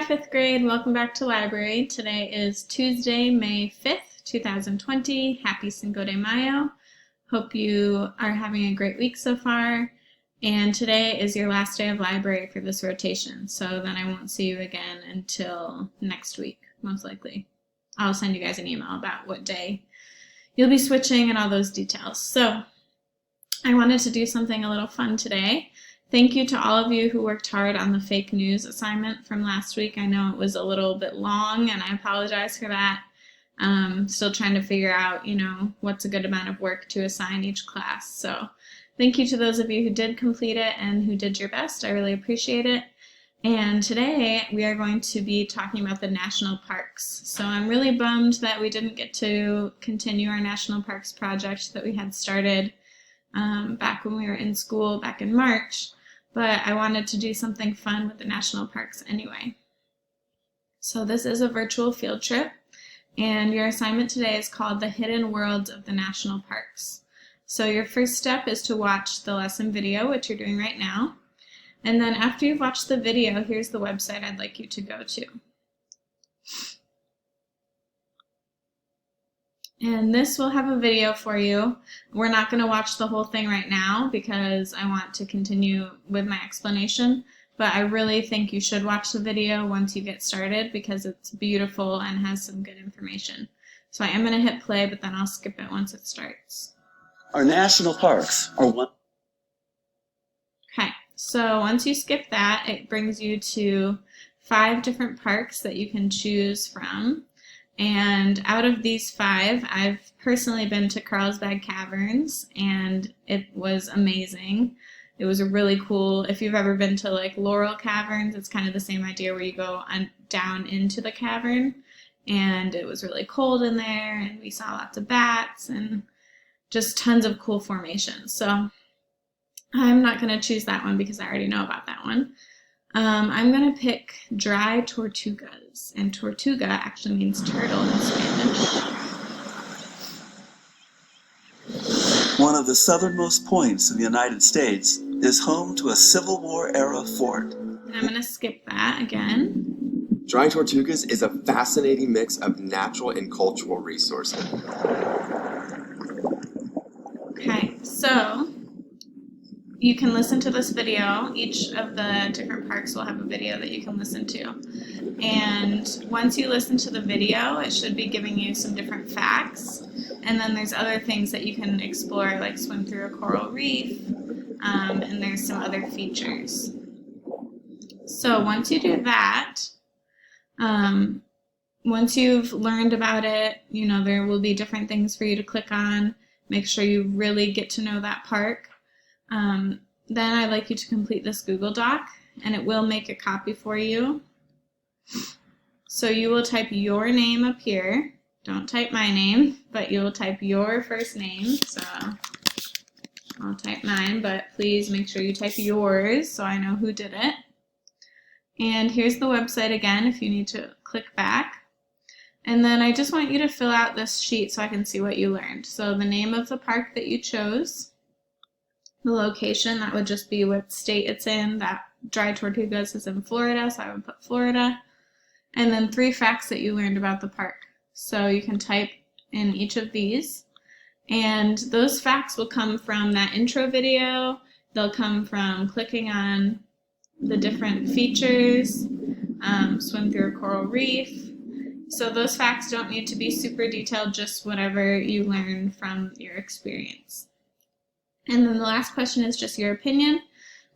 fifth grade. Welcome back to library. Today is Tuesday, May 5th, 2020. Happy Cinco de Mayo. Hope you are having a great week so far. And today is your last day of library for this rotation. So then I won't see you again until next week, most likely. I'll send you guys an email about what day you'll be switching and all those details. So I wanted to do something a little fun today. Thank you to all of you who worked hard on the fake news assignment from last week. I know it was a little bit long, and I apologize for that. Still trying to figure out, what's a good amount of work to assign each class. So thank you to those of you who did complete it and who did your best. I really appreciate it. And today we are going to be talking about the national parks. So I'm really bummed that we didn't get to continue our national parks project that we had started back when we were in school back in March. But I wanted to do something fun with the national parks anyway. So this is a virtual field trip, and your assignment today is called The Hidden Worlds of the National Parks. So your first step is to watch the lesson video, which you're doing right now. And then after you've watched the video, here's the website I'd like you to go to. And this will have a video for you. We're not going to watch the whole thing right now because I want to continue with my explanation, but I really think you should watch the video once you get started because it's beautiful and has some good information. So I am going to hit play, but then I'll skip it once it starts. Our national parks are one. Okay, so once you skip that, it brings you to 5 different parks that you can choose from. And out of these 5, I've personally been to Carlsbad Caverns, and it was amazing. It was really cool. If you've ever been to like Laurel Caverns, it's kind of the same idea where you go down into the cavern, and it was really cold in there, and we saw lots of bats and just tons of cool formations. So I'm not going to choose that one because I already know about that one. I'm going to pick Dry Tortugas, and tortuga actually means turtle in Spanish. One of the southernmost points in the United States is home to a Civil War era fort. And I'm going to skip that again. Dry Tortugas is a fascinating mix of natural and cultural resources. Okay, so you can listen to this video. Each of the different parks will have a video that you can listen to. And once you listen to the video, it should be giving you some different facts. And then there's other things that you can explore, like swim through a coral reef, and there's some other features. So once you do that, once you've learned about it, there will be different things for you to click on. Make sure you really get to know that park. Then I'd like you to complete this Google Doc, and it will make a copy for you. So you will type your name up here. Don't type my name, but you will type your first name. So I'll type mine, but please make sure you type yours so I know who did it. And here's the website again if you need to click back. And then I just want you to fill out this sheet so I can see what you learned. So the name of the park that you chose, the location, that would just be what state it's in. That Dry Tortugas is in Florida, so I would put Florida. And then 3 facts that you learned about the park. So you can type in each of these. And those facts will come from that intro video. They'll come from clicking on the different features, swim through a coral reef. So those facts don't need to be super detailed, just whatever you learn from your experience. And then the last question is just your opinion.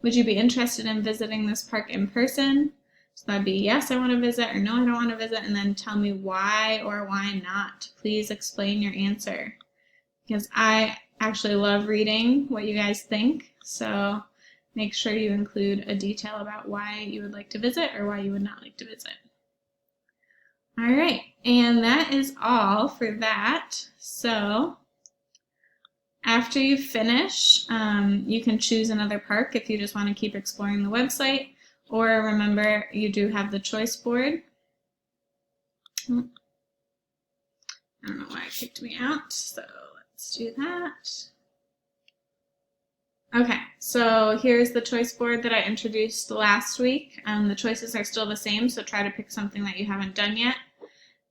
Would you be interested in visiting this park in person? So that'd be yes, I want to visit, or no, I don't want to visit, and then tell me why or why not. Please explain your answer. Because I actually love reading what you guys think, so make sure you include a detail about why you would like to visit or why you would not like to visit. All right, and that is all for that. So after you finish, you can choose another park if you just want to keep exploring the website, or remember you do have the choice board. I don't know why it kicked me out, so let's do that. Okay, so here's the choice board that I introduced last week. The choices are still the same, so try to pick something that you haven't done yet.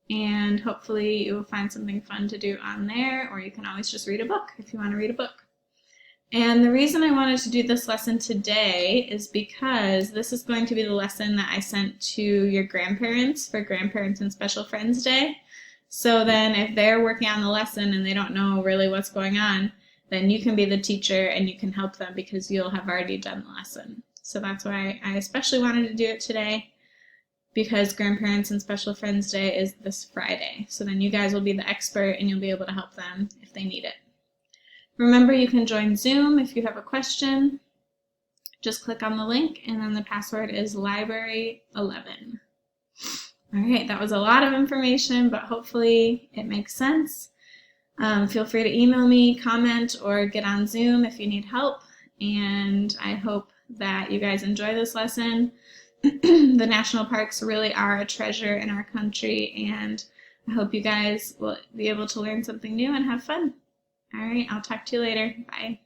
And hopefully you will find something fun to do on there, or you can always just read a book if you want to read a book. And the reason I wanted to do this lesson today is because this is going to be the lesson that I sent to your grandparents for Grandparents and Special Friends Day. So then if they're working on the lesson and they don't know really what's going on, then you can be the teacher and you can help them because you'll have already done the lesson. So that's why I especially wanted to do it today, because Grandparents and Special Friends Day is this Friday. So then you guys will be the expert and you'll be able to help them if they need it. Remember, you can join Zoom if you have a question. Just click on the link and then the password is library11. All right, that was a lot of information, but hopefully it makes sense. Feel free to email me, comment, or get on Zoom if you need help. And I hope that you guys enjoy this lesson. The national parks really are a treasure in our country, and I hope you guys will be able to learn something new and have fun. All right, I'll talk to you later. Bye.